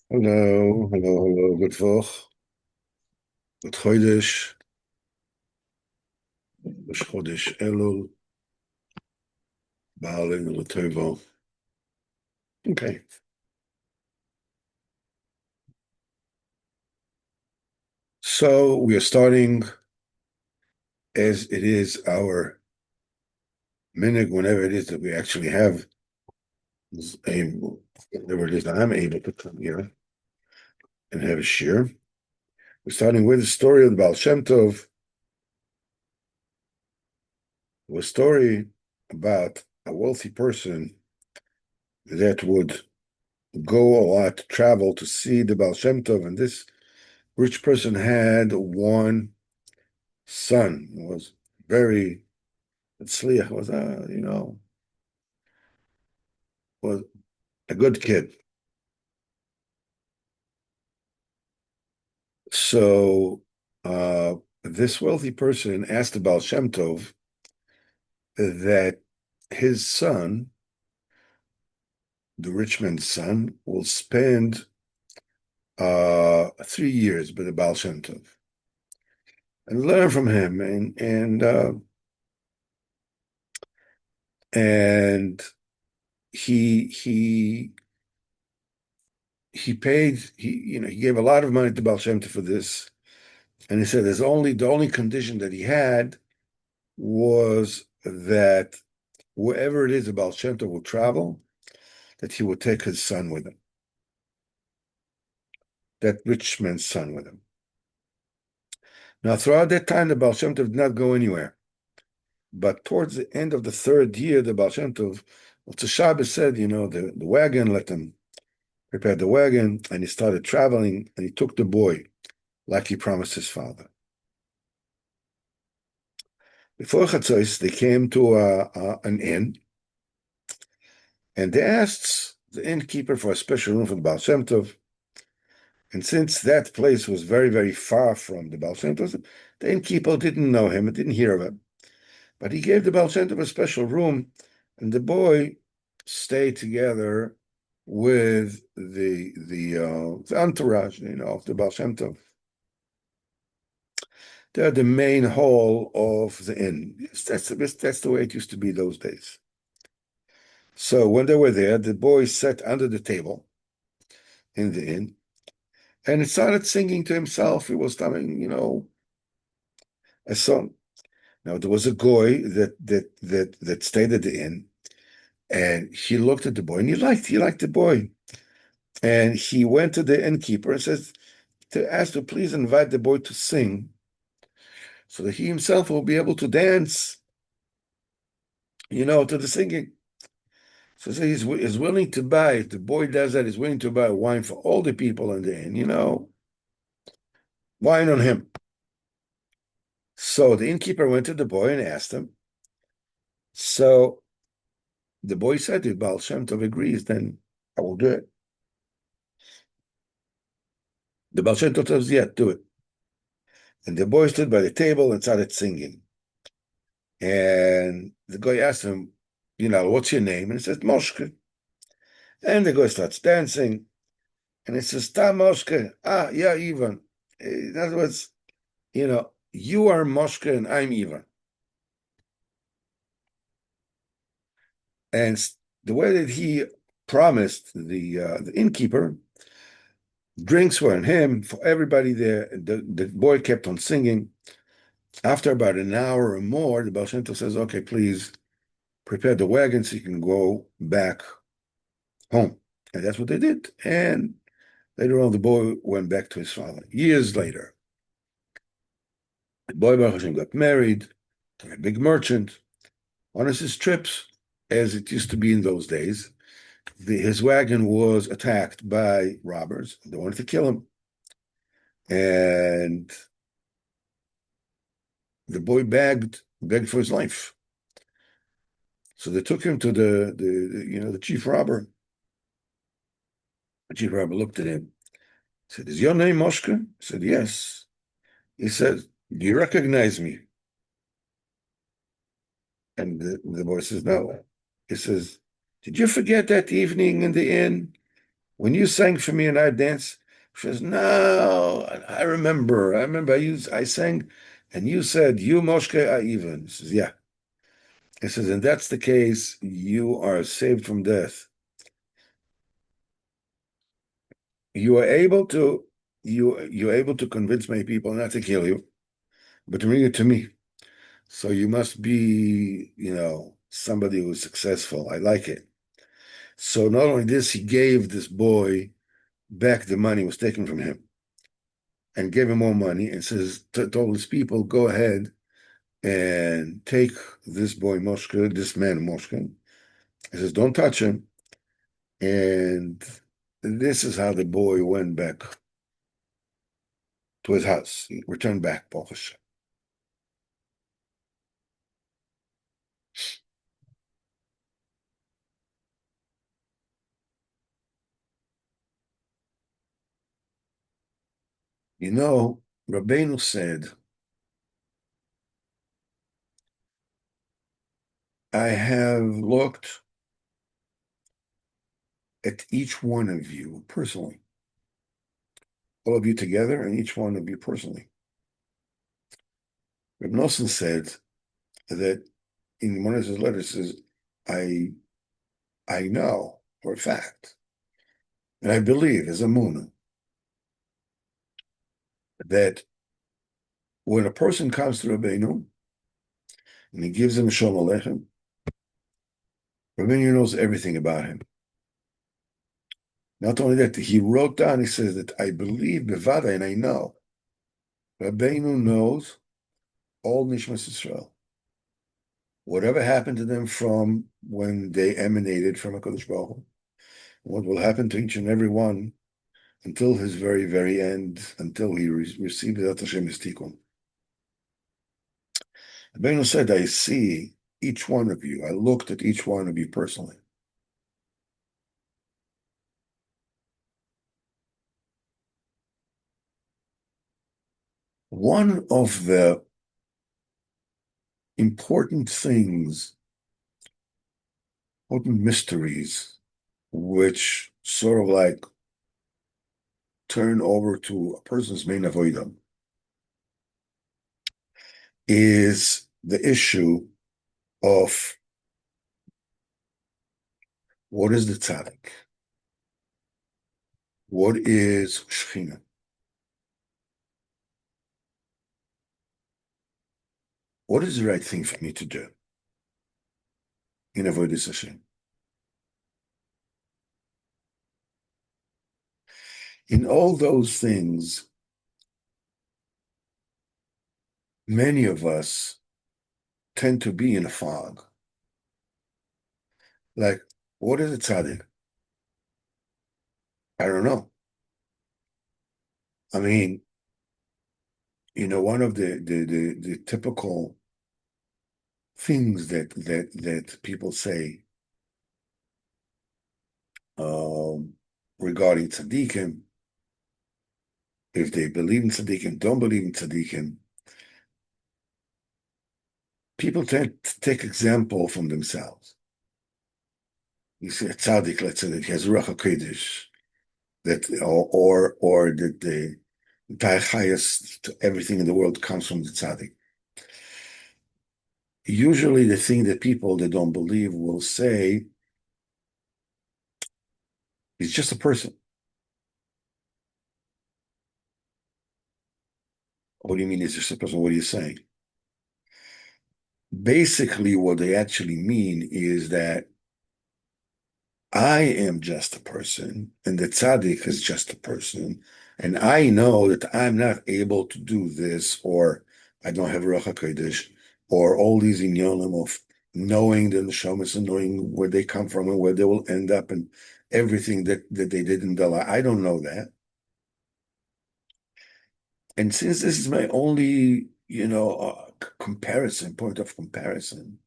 Hello, hello, hello. Good Woch, good Chodesh, Rosh Chodesh Elul, Ba'alin L'Tovo. Okay, so we are starting as it is our minhag whenever it is that we actually have able, whenever it is that I'm able to come here and have a shir. We're starting with the story of the Baal Shemtov, a story about a wealthy person that would go a lot, travel to see the Baal Shemtov, and this rich person had one son was very Tzliach was was a good kid. So this wealthy person asked the Baal Shem Tov that his son, the rich man's son, will spend 3 years with the Baal Shem Tov and learn from him and he he paid he gave a lot of money to Baal Shem Tov for this. And he said the only condition that he had was that wherever it is about Shem Tov will travel, that he would take his son with him, that rich man's son with him. Now, throughout that time, the Baal Shem Tov did not go anywhere. But towards the end of the third year, the Baal Shem Tov, the Shabbos said, the wagon, let him prepare the wagon, and he started traveling, and he took the boy like he promised his father. Before Chatzos, they came to an inn, and they asked the innkeeper for a special room for the Baal Shem Tov. And since that place was very, very far from the Baal Shem Tov, the innkeeper didn't know him and didn't hear of him. But he gave the Baal Shem Tov a special room, and the boy stayed together with the entourage, of the Baal Shem Tov. They're the main hall of the inn. Yes, that's the way it used to be those days. So when they were there, the boy sat under the table in the inn, and he started singing to himself. He was telling, a song. Now there was a goy that stayed at the inn, and he looked at the boy, and he liked the boy, and he went to the innkeeper and says to ask to please invite the boy to sing, so that he himself will be able to dance, to the singing. So he's willing to buy. If the boy does that, he's willing to buy wine for all the people in the inn. Wine on him. So the innkeeper went to the boy and asked him. So the boy said, if Baal Shem Tov agrees, then I will do it. The Baal Shem Tov says, yeah, do it. And the boy stood by the table and started singing. And the guy asked him, what's your name? And he says, Moshke. And the guy starts dancing. And he says, Ta Moshke. Ah, yeah, Ivan. In other words, you are Moshke and I'm Ivan. And the way that he promised the innkeeper, drinks were on him for everybody there. The boy kept on singing. After about an hour or more, the Baal Shem Tov says, okay, please prepare the wagon so you can go back home. And that's what they did. And later on, the boy went back to his father. Years later, the boy Baruch Hashem got married to a big merchant. On his trips, as it used to be in those days, his wagon was attacked by robbers. They wanted to kill him. And the boy begged for his life. So they took him to the chief robber. The chief robber looked at him, said, "Is your name Moshka?" He said, "Yes." He said, "Do you recognize me?" And the boy says, "No." He says, "Did you forget that evening in the inn When you sang for me and I danced, she says, no, I remember I sang and you said, you Moshke Aivan. He says, yeah. He says, and that's the case, you are saved from death. You are able to, you're able to convince many people not to kill you, but to bring it to me. So you must be, somebody who's successful. I like it. So not only this, he gave this boy back the money was taken from him and gave him more money and says, told his people, go ahead and take this boy Moshka, this man Moshka. He says, don't touch him. And this is how the boy went back to his house. He returned back, Baruch Hashem. You know, Rabbeinu said, I have looked at each one of you personally, all of you together, and each one of you personally. Reb Nosson said that in one of his letters says, I I know for a fact, and I believe as a Muna, that when a person comes to Rabbeinu and he gives him Shalom Aleichem, Rabbeinu knows everything about him. Not only that, he wrote down, he says that I believe Bevada and I know. Rabbeinu knows all Nishmas Israel. Whatever happened to them from when they emanated from HaKadosh Baruch Hu, what will happen to each and every one until his very, very end, until he receives that Hashem Tikkun. Rabbeinu said, I see each one of you. I looked at each one of you personally. One of the important things, important mysteries, which sort of like turn over to a person's main avodah, is the issue of what is the tzaddik? What is shechina? What is the right thing for me to do in avodas Hashem? In all those things, many of us tend to be in a fog. Like, what is a tzaddik? I don't know. I mean, one of the typical things that people say regarding tzaddikim, if they believe in tzaddikim, don't believe in tzaddikim, people tend to take example from themselves. You see a tzaddik, let's say that he has ruach hakodesh, that or that the entire highest to everything in the world comes from the tzaddik. Usually, the thing that people that don't believe will say, he's just a person. What do you mean he's just a person? What are you saying? Basically, what they actually mean is that I am just a person, and the tzaddik is just a person, and I know that I'm not able to do this, or I don't have Ruach HaKodesh, or all these inyonim of knowing the neshamas and knowing where they come from and where they will end up, and everything that they did in their life. I don't know that. And since this is my only, point of comparison,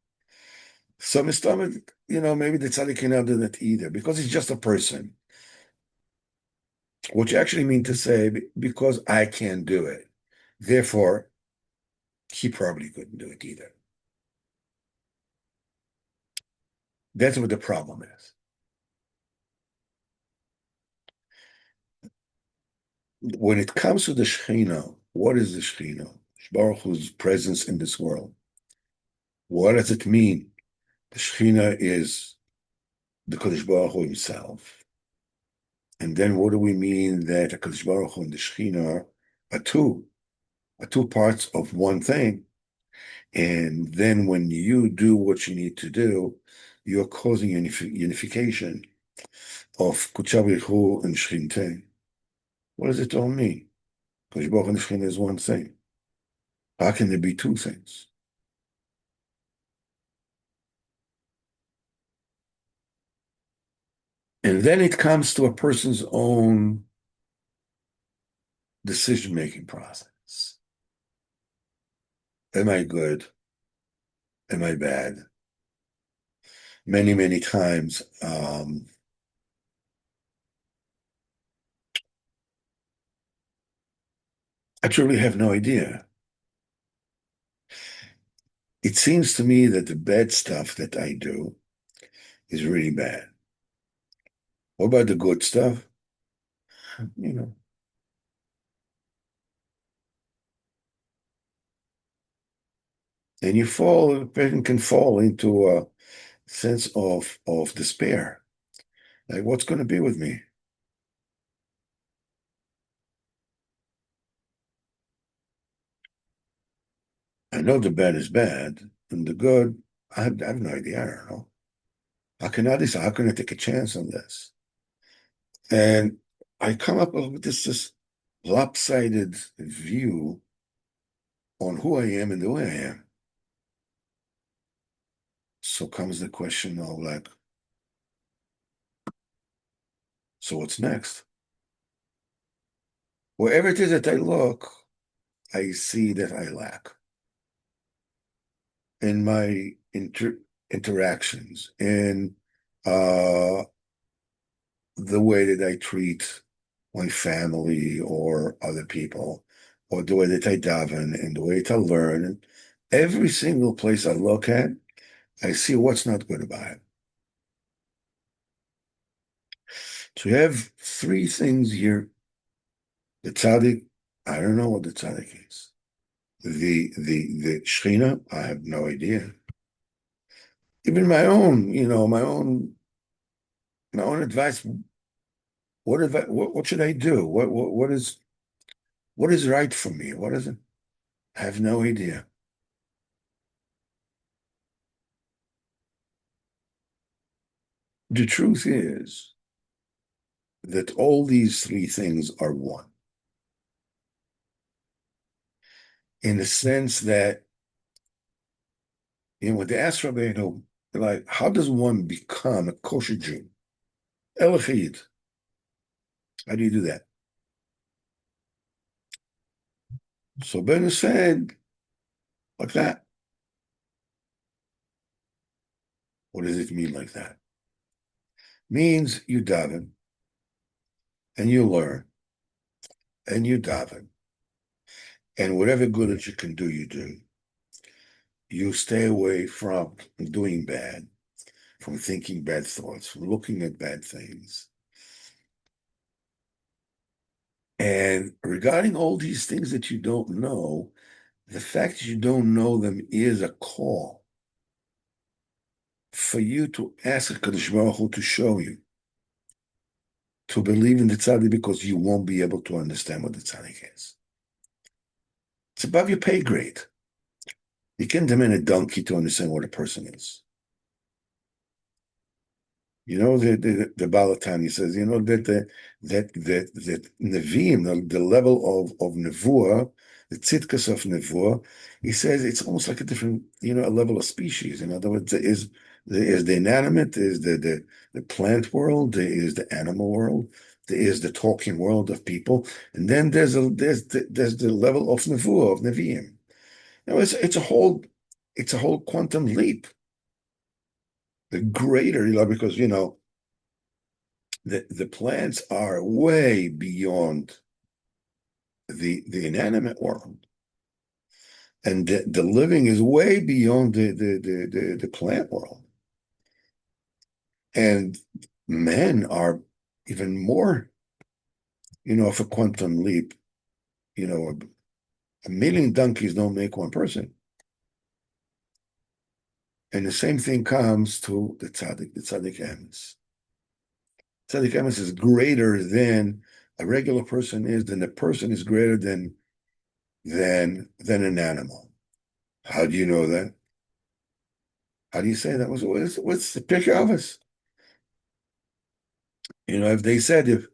so Mr. Maybe the tzaddik cannot do that either because he's just a person. Which actually mean to say because I can't do it, therefore he probably couldn't do it either. That's what the problem is. when it comes to the shechina, what is the shechina? Baruch Hu's presence in this world. What does it mean? The shechina is the Kodesh Baruch Hu himself. And then what do we mean that the Kodesh Baruch Hu and the shechina are two parts of one thing? And then when you do what you need to do, you're causing unification of Kutchavihu and Shchinte. What does it all mean? Kodesh Baruch Hu and Shechina is one thing. How can there be two things? And then it comes to a person's own decision-making process. Am I good? Am I bad? Many, many times, I truly have no idea. It seems to me that the bad stuff that I do is really bad. What about the good stuff? You know, and you fall, a person can fall into a sense of despair. Like, what's going to be with me? I know the bad is bad, and the good, I have no idea. I don't know. How can I decide? How can I take a chance on this? And I come up with this lopsided view on who I am and the way I am. So comes the question of like, so what's next? Wherever it is that I look, I see that I lack in my interactions, in uh, the way that I treat my family or other people, or the way that I daven and the way that I learn. Every single place I look at, I see what's not good about it. So you have three things here. The tzaddik, I don't know what the tzaddik is. The shechina, I have no idea. Even my own advice. What should I do? What is right for me? What is it? I have no idea. The truth is that all these three things are one, in the sense that, when they ask Rabbeinu, like, how does one become a kosher Jew? Elachid. How do you do that? So Ben said, like that. What does it mean like that? Means you daven and you learn and you daven. And whatever good that you can do, you do. You stay away from doing bad, from thinking bad thoughts, from looking at bad things. And regarding all these things that you don't know, the fact that you don't know them is a call for you to ask HaKadosh Baruch Hu to show you, to believe in the tzaddik, because you won't be able to understand what the tzaddik is. It's above your pay grade. You can't demand a donkey to understand what a person is. The Balatani says, that Nevi'im, the level of Nevuah, the tzitkas of Nevuah, he says it's almost like a different, a level of species. In other words, there is the inanimate, there is the plant world, there is the animal world, there is the talking world of people, and then there's the level of Nevuah, of Nevi'im. It's a whole quantum leap. The greater, because the plants are way beyond the inanimate world, and the living is way beyond the plant world, and men are even more of a quantum leap, a million donkeys don't make one person. And the same thing comes to the tzaddik emes. Tzaddik emes is greater than a regular person is, than a person is greater than an animal. How do you know that? How do you say that? What's the picture of us? If they said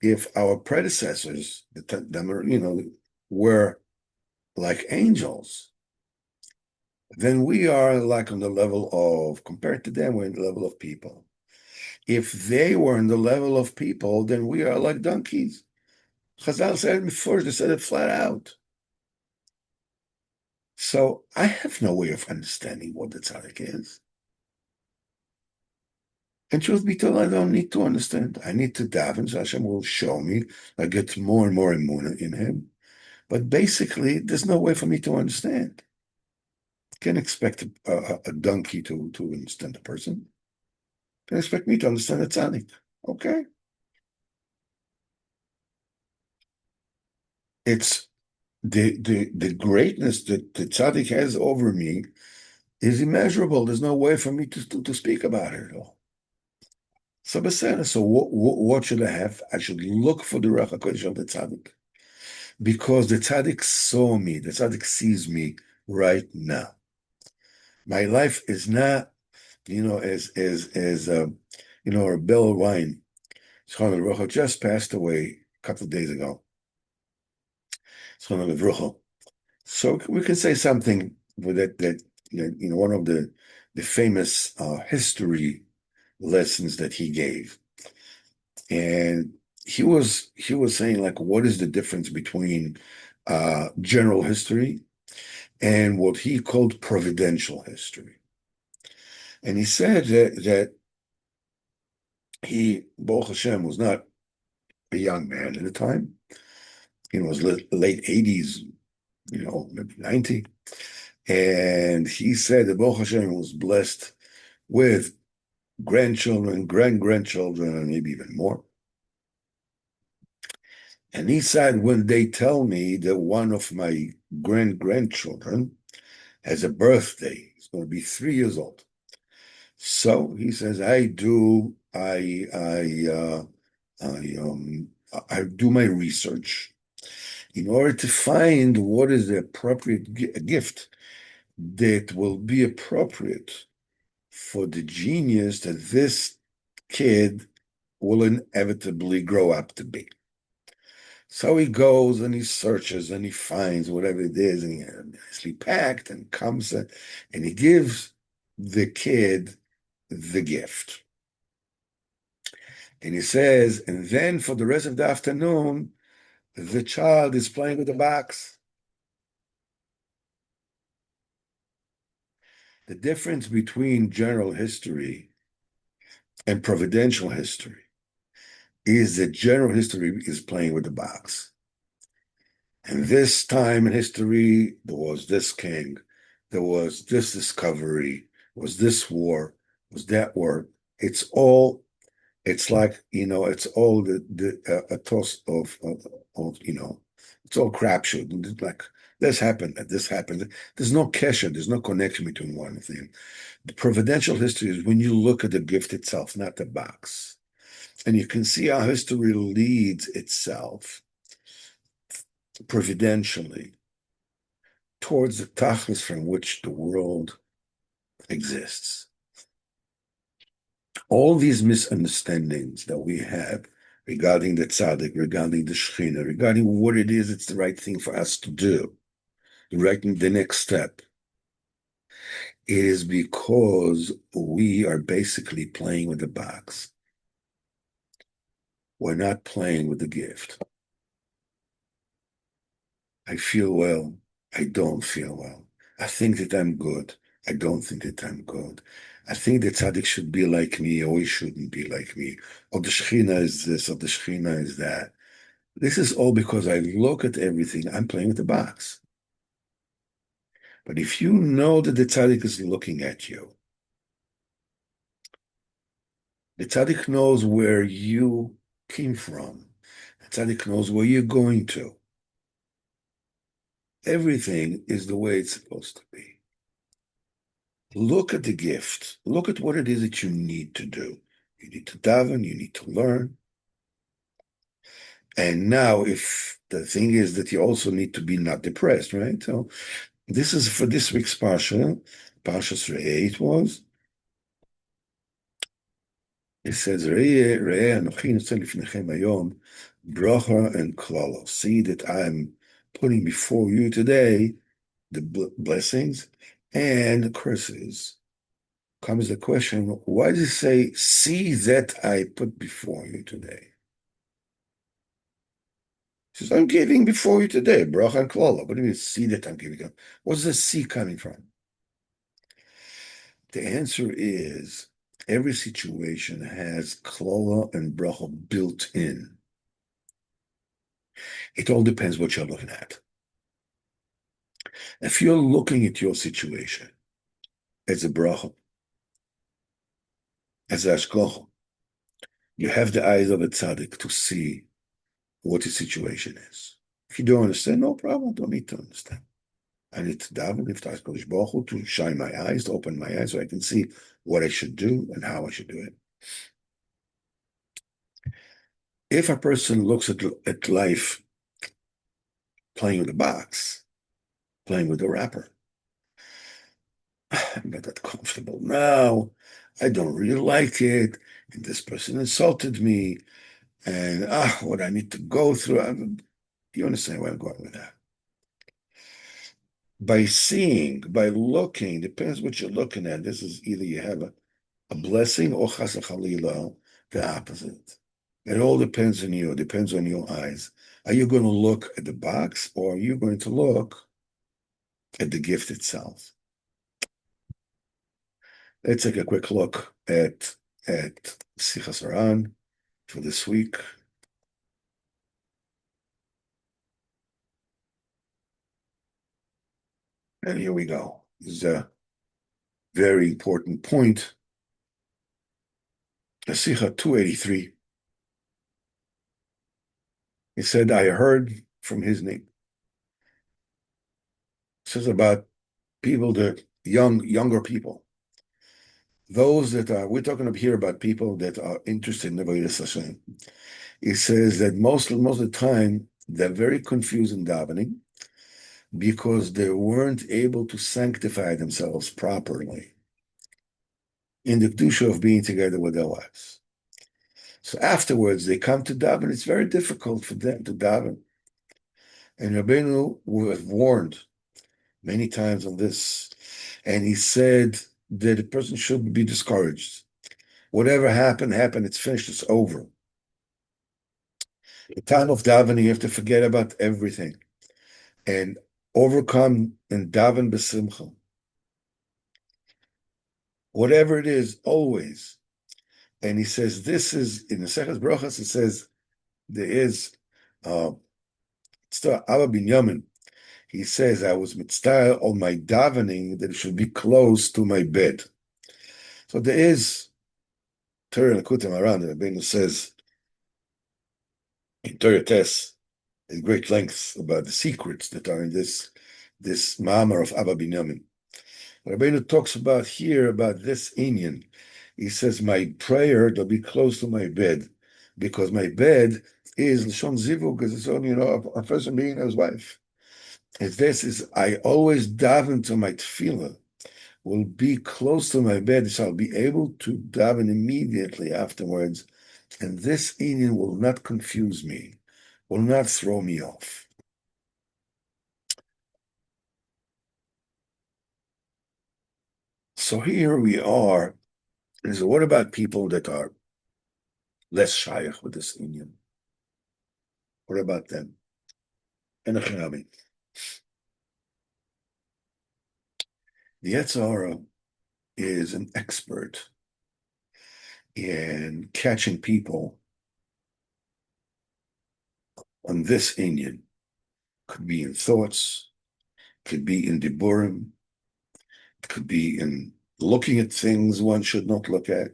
if our predecessors, were like angels, then we are like on the level of, compared to them, we're in the level of people. If they were in the level of people, then we are like donkeys. Chazal said it before, they said it flat out. So I have no way of understanding what the tzaddik is. And truth be told, I don't need to understand. I need to daven, so Hashem will show me. I get more and more emunah in him. But basically, there's no way for me to understand. Can't expect a donkey to understand a person. Can't expect me to understand a tzaddik. Okay. It's the greatness that the tzaddik has over me is immeasurable. There's no way for me to speak about it at all. So, what should I have? I should look for the Ruach HaKodesh of the tzaddik. Because the tzaddik saw me, the tzaddik sees me right now. My life is not, as Rebel Wine, just passed away a couple of days ago. So we can say something with that one of the famous history lessons that he gave, and he was saying, like, what is the difference between general history and what he called providential history? And he said that he, Baruch Hashem, was not a young man at the time. It was late 80s, maybe 90. And he said that Baruch Hashem was blessed with grandchildren, grandchildren, and maybe even more. And he said, when they tell me that one of my grandchildren has a birthday, he's going to be 3 years old. So he says, I do my research in order to find what is the appropriate gift that will be appropriate for the genius that this kid will inevitably grow up to be. So he goes and he searches and he finds whatever it is, and he nicely packed and comes and he gives the kid the gift. And he says, and then for the rest of the afternoon, the child is playing with the box. The difference between general history and providential history is that general history is playing with the box. And this time in history, there was this king, there was this discovery, was this war, was that war. It's like, it's all a toss of it's all crapshoot. Like, this happened, this happened. There's no kesher, there's no connection between one thing. The providential history is when you look at the gift itself, not the box. And you can see how history leads itself providentially towards the tachlis from which the world exists. All these misunderstandings that we have regarding the tzaddik, regarding the shechina, regarding what it is, it's the right thing for us to do, the next step, it is because we are basically playing with the box. We're not playing with the gift. I feel well. I don't feel well. I think that I'm good. I don't think that I'm good. I think that tzaddik should be like me, or he shouldn't be like me. Or the shechina is this, or the shechina is that. This is all because I look at everything. I'm playing with the box. But if you know that the tzaddik is looking at you, the tzaddik knows where you came from, Tzaddik knows where you're going to. Everything is the way it's supposed to be. Look at the gift. Look at what it is that you need to do. You need to daven, you need to learn. And now, if the thing is that you also need to be not depressed, right? So this is for this week's Parsha, Parshas Re'eh it was. It says, Re'eh Anochi notze lifnechem hayom, bracha and klala. See that I'm putting before you today the blessings and the curses. Comes the question, why does it say, see that I put before you today? He says, I'm giving before you today, bracha and klala. What do you mean, see that I'm giving? What's the see coming from? The answer is, every situation has klala and bracha built in. It all depends what you're looking at. If you're looking at your situation as a bracha, as a hashgacha, you have the eyes of a tzaddik to see what the situation is. If you don't understand, no problem, don't need to understand. I need to daven, if that's Kodesh Baruch Hu, to shine my eyes, to open my eyes so I can see what I should do and how I should do it. If a person looks at life playing with a box, playing with a wrapper, I'm not that comfortable now, I don't really like it, and this person insulted me, and what I need to go through. You understand where I'm going with that? By seeing, by looking, depends what you're looking at. This is either you have a blessing or chas v'chalila, the opposite. It all depends on you. It depends on your eyes. Are you going to look at the box or are you going to look at the gift itself? Let's take a quick look at Sochos Haran for this week. And here we go. This is a very important point. Sikha 283. He said, I heard from his name. It says about people that younger people. Those that are, we're talking up here about people that are interested in the Avodas Hashem. He says that most of the time they're very confused in davening because they weren't able to sanctify themselves properly in the kedusha of being together with their wives. So afterwards they come to daven. It's very difficult for them to daven. And Rabbeinu was warned many times on this, and he said that a person should be discouraged. Whatever happened, it's finished, it's over. The time of davening, you have to forget about everything and overcome and daven b'simcha. Whatever it is, always. And he says, this is, in the Seches Brachas, it says, there is, Abba Binyamin, he says, I was mitzvah on my davening that it should be close to my bed. So there is Torah Lakutim Aran, the Rabbeinu says in Torah Tes, in great length about the secrets that are in this Ma'amar of Abba Binyamin. Rabbeinu talks about here about this inyan. He says, my prayer will be close to my bed, because my bed is Lashon Zivug, because it's only, a person being his wife. As this is, I always daven to my tefillah, will be close to my bed, so I'll be able to daven immediately afterwards, and this inyan will not confuse me, will not throw me off. So here we are. And so what about people that are less shaykh with this inyan? What about them? And the Yetzer Hara is an expert in catching people on this inyan. Could be in thoughts, could be in diburim, could be in looking at things one should not look at.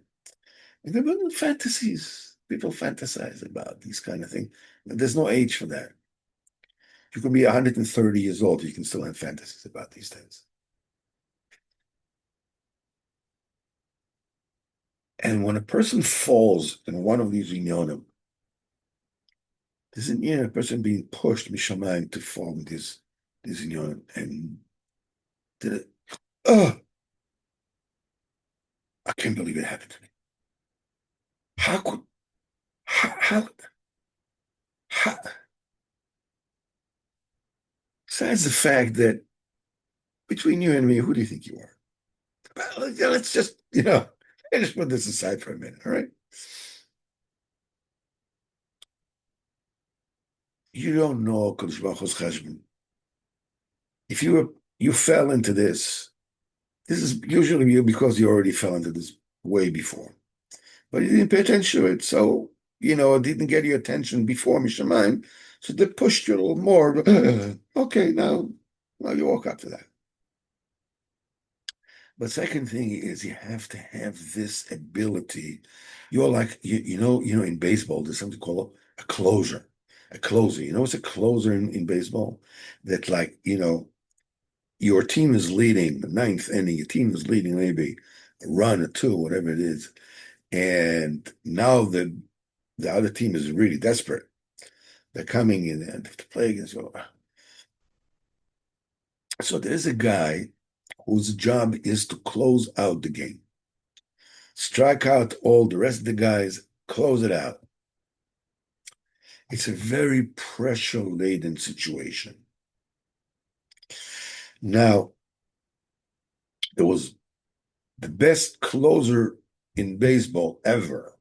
And there are fantasies. People fantasize about these kind of things. There's no age for that. You can be 130 years old, you can still have fantasies about these things. And when a person falls in one of these inyonim, there's a person being pushed mishamayim to fall in this inyonim, and did it. Oh, I can't believe it happened to me. How could how, how besides the fact that between you and me, who do you think you are? Well, let's just, just put this aside for a minute, all right? You don't know Kodesh Baruch Hu's cheshbon. If you fell into this is usually because you already fell into this way before, but you didn't pay attention to it, so it didn't get your attention before Mishamayim, so they pushed you a little more. Okay, now you walk up to that. But second thing is you have to have this ability. You're like in baseball, there's something called a closer. A closer. You know what's a closer in baseball? That your team is leading the ninth inning, your team is leading maybe a run or two, whatever it is. And now the other team is really desperate. They're coming in and to play against you. So there's a guy whose job is to close out the game. Strike out all the rest of the guys, close it out. It's a very pressure-laden situation. Now, there was the best closer in baseball ever.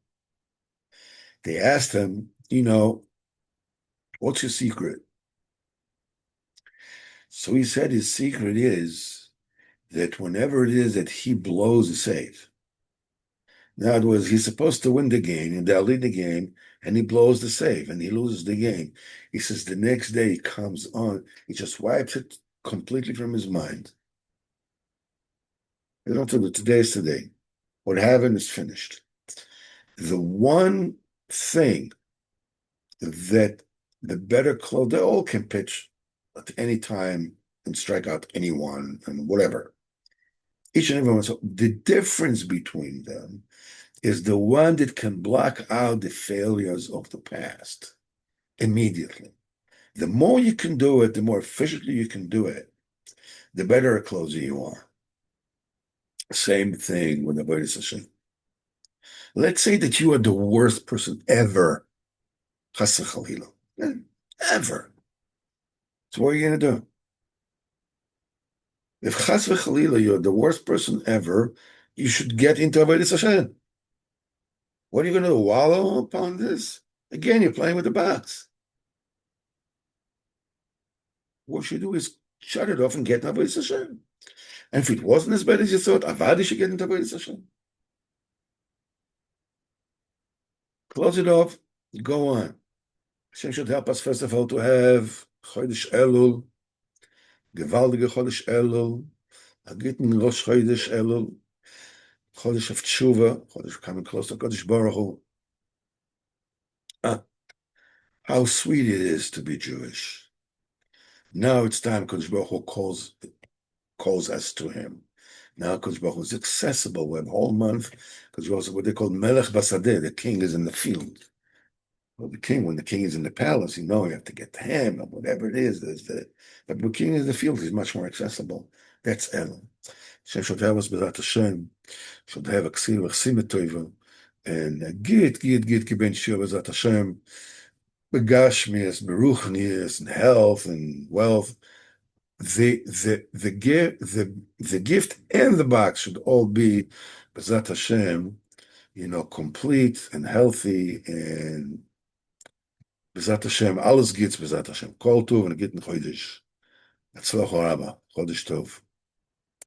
They asked him, what's your secret? So he said his secret is that whenever it is that he blows a save, in other words, he's supposed to win the game, and they'll lead the game, and he blows the save, and he loses the game. He says the next day he comes on, he just wipes it completely from his mind. You don't do it. Today is today. What happened is finished. The one thing that the better close, they all can pitch at any time and strike out anyone and whatever. Each and every one. So the difference between them is the one that can block out the failures of the past immediately. The more you can do it, the more efficiently you can do it, the better a closer you are. Same thing with the Avodas Hashem. Let's say that you are the worst person ever. Chas v'chalila. Ever. So what are you going to do? If chas v'chalila, you're the worst person ever, you should get into Avodas Hashem. What are you going to do? Wallow upon this? Again, you're playing with the box. What you should do is shut it off and get into Avodas Hashem. And if it wasn't as bad as you thought, Avad should get into Avodas Hashem. Close it off, go on. Hashem should help us, first of all, to have Chodesh Elul, gewaltige Chodesh Elul, a gitten Rosh Chodesh Elul, Chodesh of Tshuva, Chodesh coming close to Kodesh Baruch Hu. How sweet it is to be Jewish. Now it's time Kodesh Baruch Hu calls us to him. Now Kodesh Baruch Hu is accessible. We have a whole month, because we also what they call Melech Basadeh, the king is in the field. Well, when the king is in the palace, you have to get to him, or whatever it is. But when the king is in the field, he's much more accessible. That's Elul. Hashem should have us B'ezrat Hashem, should have a ksir v'chsim toiva, and git kiben shir B'ezrat Hashem, begashmias, beruchnias, and health and wealth. The gift and the box should all be B'ezrat Hashem, complete and healthy, and B'ezrat Hashem, alles geht's B'ezrat Hashem. Kol tov and a gitten chodesh. Atzlach Rabba, chodesh tov.